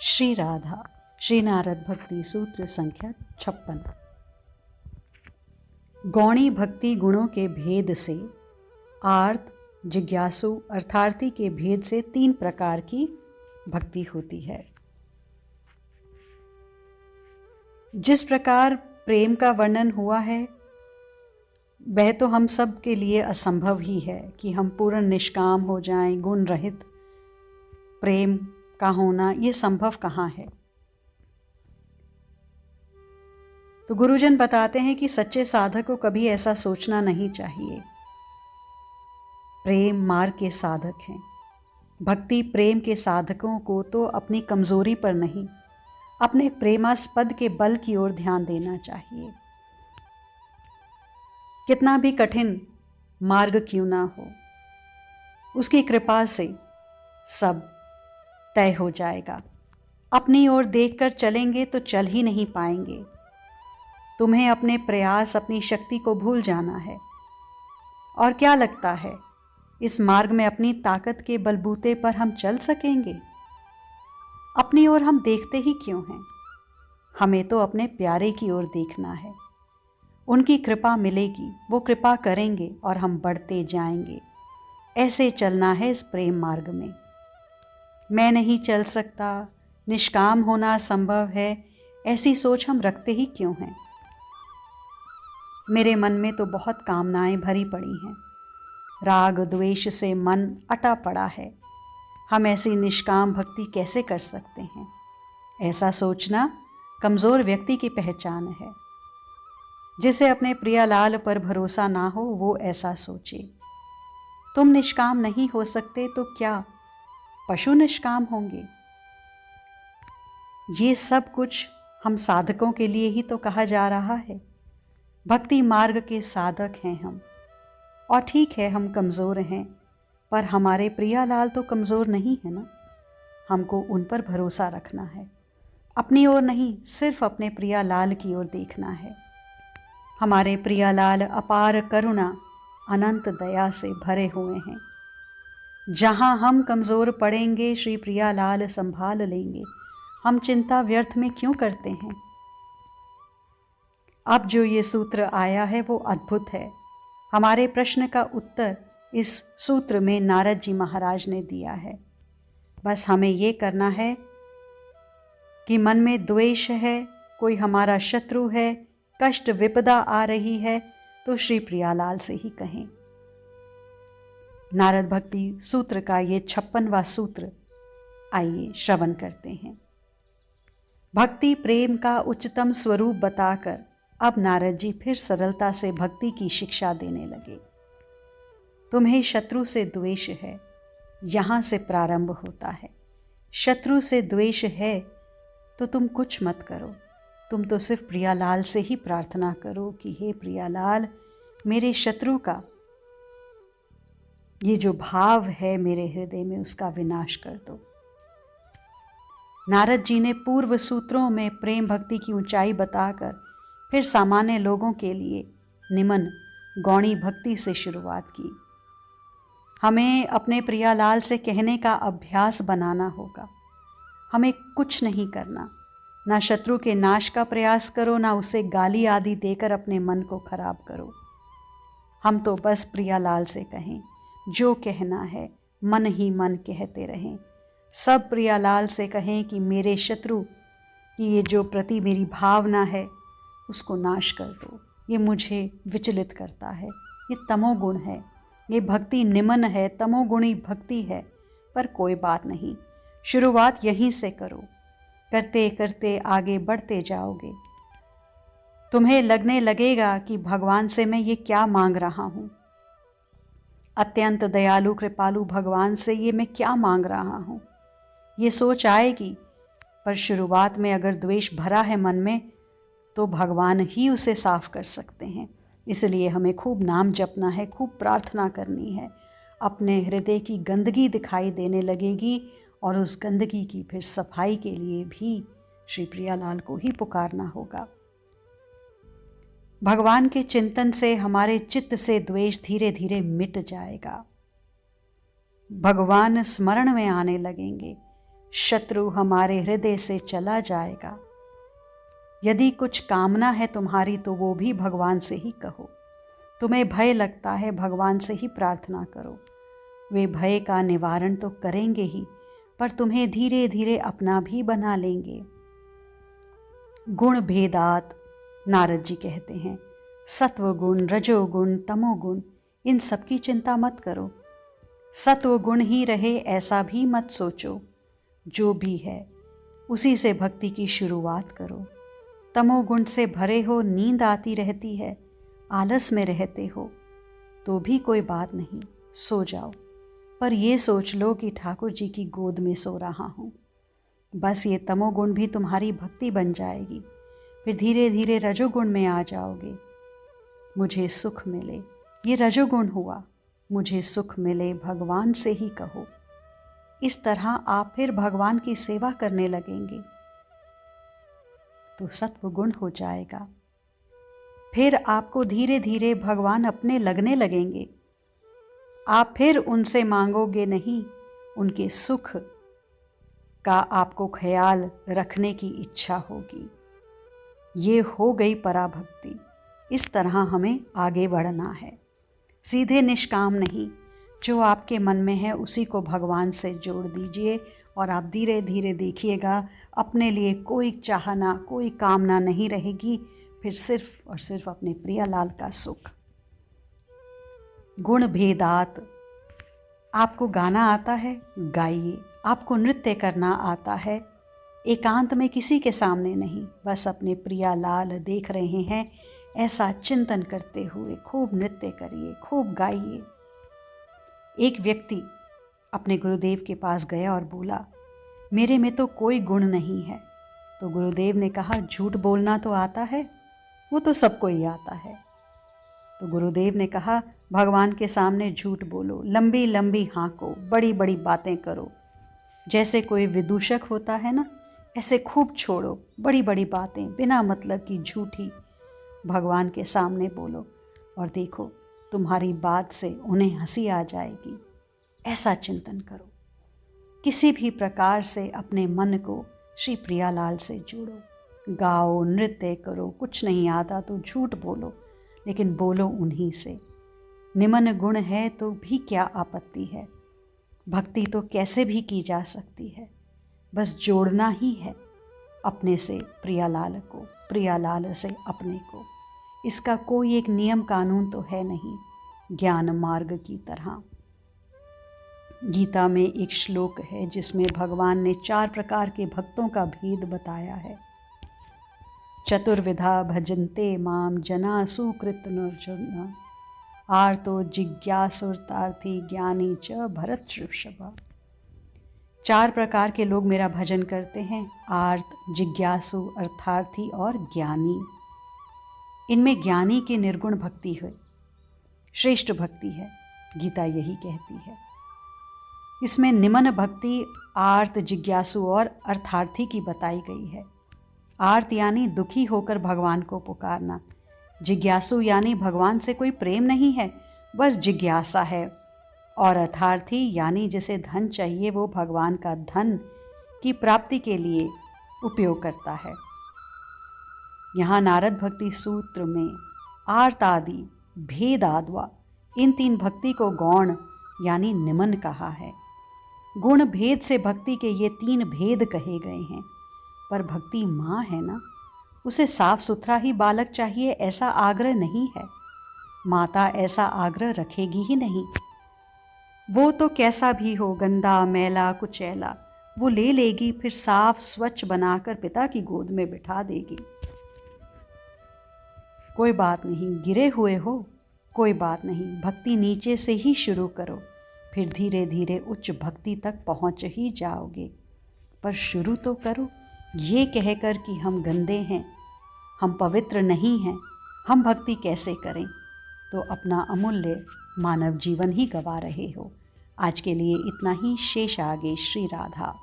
श्री राधा श्री नारद भक्ति सूत्र संख्या 56। गौणी भक्ति गुणों के भेद से, आर्त, जिज्ञासु अर्थार्थी के भेद से 3 प्रकार की भक्ति होती है। जिस प्रकार प्रेम का वर्णन हुआ है वह तो हम सब के लिए असंभव ही है कि हम पूर्ण निष्काम हो जाएं, गुण रहित प्रेम का होना ये संभव कहाँ है। तो गुरुजन बताते हैं कि सच्चे साधक को कभी ऐसा सोचना नहीं चाहिए। प्रेम मार्ग के साधक हैं। भक्ति प्रेम के साधकों को तो अपनी कमजोरी पर नहीं, अपने प्रेमास्पद के बल की ओर ध्यान देना चाहिए। कितना भी कठिन मार्ग क्यों ना हो, उसकी कृपा से सब तय हो जाएगा। अपनी ओर देखकर चलेंगे तो चल ही नहीं पाएंगे। तुम्हें अपने प्रयास, अपनी शक्ति को भूल जाना है। और क्या लगता है इस मार्ग में अपनी ताकत के बलबूते पर हम चल सकेंगे? अपनी ओर हम देखते ही क्यों हैं? हमें तो अपने प्यारे की ओर देखना है। उनकी कृपा मिलेगी, वो कृपा करेंगे और हम बढ़ते जाएंगे। ऐसे चलना है इस प्रेम मार्ग में। मैं नहीं चल सकता, निष्काम होना संभव है, ऐसी सोच हम रखते ही क्यों हैं? मेरे मन में तो बहुत कामनाएं भरी पड़ी हैं। राग द्वेष से मन अटा पड़ा है। हम ऐसी निष्काम भक्ति कैसे कर सकते हैं? ऐसा सोचना कमजोर व्यक्ति की पहचान है। जिसे अपने प्रियालाल पर भरोसा ना हो वो ऐसा सोचे। तुम निष्काम नहीं हो सकते तो क्या पशु निष्काम होंगे? ये सब कुछ हम साधकों के लिए ही तो कहा जा रहा है। भक्ति मार्ग के साधक हैं हम। और ठीक है, हम कमज़ोर हैं, पर हमारे प्रियालाल तो कमज़ोर नहीं है ना। हमको उन पर भरोसा रखना है। अपनी ओर नहीं, सिर्फ अपने प्रियालाल की ओर देखना है। हमारे प्रियालाल अपार करुणा, अनंत दया से भरे हुए हैं। जहाँ हम कमज़ोर पड़ेंगे श्री प्रियालाल संभाल लेंगे। हम चिंता व्यर्थ में क्यों करते हैं? अब जो ये सूत्र आया है वो अद्भुत है। हमारे प्रश्न का उत्तर इस सूत्र में नारद जी महाराज ने दिया है। बस हमें ये करना है कि मन में द्वेष है, कोई हमारा शत्रु है, कष्ट विपदा आ रही है तो श्री प्रियालाल से ही कहें। नारद भक्ति सूत्र का ये 56वां सूत्र आइए श्रवण करते हैं। भक्ति प्रेम का उच्चतम स्वरूप बताकर अब नारद जी फिर सरलता से भक्ति की शिक्षा देने लगे। तुम्हें शत्रु से द्वेष है, यहां से प्रारंभ होता है। शत्रु से द्वेष है तो तुम कुछ मत करो। तुम तो सिर्फ प्रियालाल से ही प्रार्थना करो कि हे प्रियालाल, मेरे शत्रु का ये जो भाव है मेरे हृदय में उसका विनाश कर दो। नारद जी ने पूर्व सूत्रों में प्रेम भक्ति की ऊंचाई बताकर फिर सामान्य लोगों के लिए निमन गौणी भक्ति से शुरुआत की। हमें अपने प्रियालाल से कहने का अभ्यास बनाना होगा। हमें कुछ नहीं करना, ना शत्रु के नाश का प्रयास करो, ना उसे गाली आदि देकर अपने मन को खराब करो। हम तो बस प्रियालाल से कहें, जो कहना है मन ही मन कहते रहें। सब प्रियालाल से कहें कि मेरे शत्रु की ये जो प्रति मेरी भावना है उसको नाश कर दो। ये मुझे विचलित करता है, ये तमोगुण है, ये भक्ति निमन है, तमोगुणी भक्ति है। पर कोई बात नहीं, शुरुआत यहीं से करो। करते करते आगे बढ़ते जाओगे। तुम्हें लगने लगेगा कि भगवान से मैं ये क्या मांग रहा हूँ। अत्यंत दयालु कृपालु भगवान से ये मैं क्या मांग रहा हूँ, ये सोच आएगी। पर शुरुआत में अगर द्वेष भरा है मन में तो भगवान ही उसे साफ कर सकते हैं। इसलिए हमें खूब नाम जपना है, खूब प्रार्थना करनी है। अपने हृदय की गंदगी दिखाई देने लगेगी और उस गंदगी की फिर सफाई के लिए भी श्री प्रियालाल को ही पुकारना होगा। भगवान के चिंतन से हमारे चित्त से द्वेष धीरे धीरे मिट जाएगा। भगवान स्मरण में आने लगेंगे। शत्रु हमारे हृदय से चला जाएगा। यदि कुछ कामना है तुम्हारी तो वो भी भगवान से ही कहो। तुम्हें भय लगता है, भगवान से ही प्रार्थना करो। वे भय का निवारण तो करेंगे ही, पर तुम्हें धीरे धीरे अपना भी बना लेंगे। गुण भेदात, नारद जी कहते हैं, सत्व गुण, रजोगुण, तमोगुण, इन सब की चिंता मत करो। सत्व गुण ही रहे ऐसा भी मत सोचो। जो भी है उसी से भक्ति की शुरुआत करो। तमोगुण से भरे हो, नींद आती रहती है, आलस में रहते हो, तो भी कोई बात नहीं, सो जाओ। पर ये सोच लो कि ठाकुर जी की गोद में सो रहा हूँ। बस ये तमोगुण भी तुम्हारी भक्ति बन जाएगी। फिर धीरे धीरे रजोगुण में आ जाओगे। मुझे सुख मिले, ये रजोगुण हुआ। मुझे सुख मिले, भगवान से ही कहो। इस तरह आप फिर भगवान की सेवा करने लगेंगे तो सत्व गुण हो जाएगा। फिर आपको धीरे धीरे भगवान अपने लगने लगेंगे। आप फिर उनसे मांगोगे नहीं, उनके सुख का आपको ख्याल रखने की इच्छा होगी। ये हो गई पराभक्ति। इस तरह हमें आगे बढ़ना है, सीधे निष्काम नहीं। जो आपके मन में है उसी को भगवान से जोड़ दीजिए और आप धीरे धीरे देखिएगा अपने लिए कोई चाहना, कोई कामना नहीं रहेगी। फिर सिर्फ और सिर्फ अपने प्रियलाल का सुख। गुण भेदात, आपको गाना आता है, गाइए। आपको नृत्य करना आता है, एकांत में किसी के सामने नहीं, बस अपने प्रियलाल देख रहे हैं, ऐसा चिंतन करते हुए खूब नृत्य करिए, खूब गाइए। एक व्यक्ति अपने गुरुदेव के पास गया और बोला, मेरे में तो कोई गुण नहीं है। तो गुरुदेव ने कहा, झूठ बोलना तो आता है, वो तो सबको ही आता है। तो गुरुदेव ने कहा, भगवान के सामने झूठ बोलो, लंबी लंबी हाँको, बड़ी बड़ी बातें करो। जैसे कोई विदूषक होता है ना, ऐसे खूब छोड़ो बड़ी बड़ी बातें, बिना मतलब की झूठी भगवान के सामने बोलो और देखो तुम्हारी बात से उन्हें हंसी आ जाएगी। ऐसा चिंतन करो। किसी भी प्रकार से अपने मन को श्री प्रियालाल से जोड़ो। गाओ, नृत्य करो, कुछ नहीं आता तो झूठ बोलो, लेकिन बोलो उन्हीं से। निमन गुण है तो भी क्या आपत्ति है। भक्ति तो कैसे भी की जा सकती है, बस जोड़ना ही है अपने से प्रियालाल को, प्रियालाल से अपने को। इसका कोई एक नियम कानून तो है नहीं, ज्ञान मार्ग की तरह। गीता में एक श्लोक है जिसमें भगवान ने 4 प्रकार के भक्तों का भेद बताया है। चतुर्विधा भजन्ते माम जना सुकृत नर्जुन, आर्तो जिज्ञासुरतार्थी ज्ञानी च भरत श्रृषभ। 4 प्रकार के लोग मेरा भजन करते हैं, आर्त, जिज्ञासु, अर्थार्थी और ज्ञानी। इनमें ज्ञानी की निर्गुण भक्ति है, श्रेष्ठ भक्ति है, गीता यही कहती है। इसमें निमन भक्ति आर्त, जिज्ञासु और अर्थार्थी की बताई गई है। आर्त यानी दुखी होकर भगवान को पुकारना, जिज्ञासु यानी भगवान से कोई प्रेम नहीं है, बस जिज्ञासा है, और अर्थार्थी यानी जिसे धन चाहिए वो भगवान का धन की प्राप्ति के लिए उपयोग करता है। यहाँ नारद भक्ति सूत्र में आर्त आदि भेदाद्वा, इन 3 भक्ति को गौण यानी निमन कहा है। गुण भेद से भक्ति के ये 3 भेद कहे गए हैं। पर भक्ति माँ है ना, उसे साफ सुथरा ही बालक चाहिए ऐसा आग्रह नहीं है। माता ऐसा आग्रह रखेगी ही नहीं। वो तो कैसा भी हो, गंदा, मैला, कुचैला, वो ले लेगी, फिर साफ स्वच्छ बनाकर पिता की गोद में बिठा देगी। कोई बात नहीं, गिरे हुए हो, कोई बात नहीं, भक्ति नीचे से ही शुरू करो, फिर धीरे धीरे उच्च भक्ति तक पहुंच ही जाओगे। पर शुरू तो करो, ये कहकर कि हम गंदे हैं, हम पवित्र नहीं हैं, हम भक्ति कैसे करें, तो अपना अमूल्य मानव जीवन ही गंवा रहे हो। आज के लिए इतना ही, शेष आगे। श्री राधा।